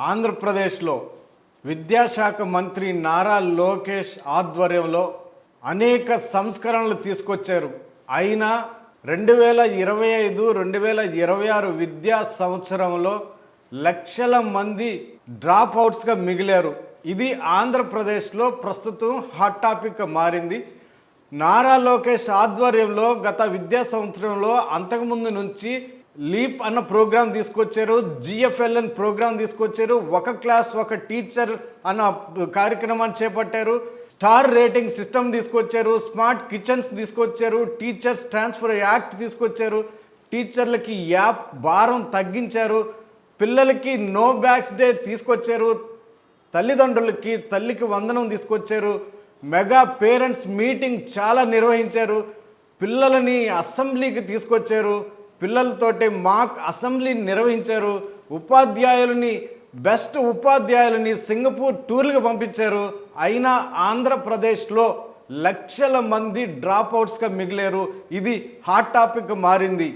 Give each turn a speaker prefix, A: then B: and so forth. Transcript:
A: ఆంధ్రప్రదేశ్లో విద్యాశాఖ మంత్రి నారా లోకేష్ ఆధ్వర్యంలో అనేక సంస్కరణలు తీసుకొచ్చారు. అయినా 2025 2026 విద్యా సంవత్సరంలో లక్షల మంది డ్రాప్ అవుట్స్గా మిగిలారు. ఇది ఆంధ్రప్రదేశ్లో ప్రస్తుతం హాట్ టాపిక్గా మారింది. నారా లోకేష్ ఆధ్వర్యంలో గత విద్యా సంవత్సరంలో అంతకుముందు నుంచి లీప్ అన్న ప్రోగ్రాం తీసుకొచ్చారు, జిఎఫ్ఎల్ఎన్ ప్రోగ్రాం తీసుకొచ్చారు, ఒక క్లాస్ ఒక టీచర్ అన్న కార్యక్రమాన్ని చేపట్టారు, స్టార్ రేటింగ్ సిస్టమ్ తీసుకొచ్చారు, స్మార్ట్ కిచెన్స్ తీసుకొచ్చారు, టీచర్స్ ట్రాన్స్ఫర్ యాక్ట్ తీసుకొచ్చారు, టీచర్లకి యాప్ భారం తగ్గించారు, పిల్లలకి నో బ్యాగ్స్ డే తీసుకొచ్చారు, తల్లిదండ్రులకి తల్లికి వందనం తీసుకొచ్చారు, మెగా పేరెంట్స్ మీటింగ్ చాలా నిర్వహించారు, పిల్లలని అసెంబ్లీకి తీసుకొచ్చారు, పిల్లలతోటి మాక్ అసెంబ్లీ నిర్వహించారు, ఉపాధ్యాయులని బెస్ట్ ఉపాధ్యాయులని సింగపూర్ టూర్లకు పంపించారు. అయినా ఆంధ్రప్రదేశ్లో లక్షల మంది డ్రాప్ అవుట్స్గా మిగిలారు. ఇది హాట్ టాపిక్ మారింది.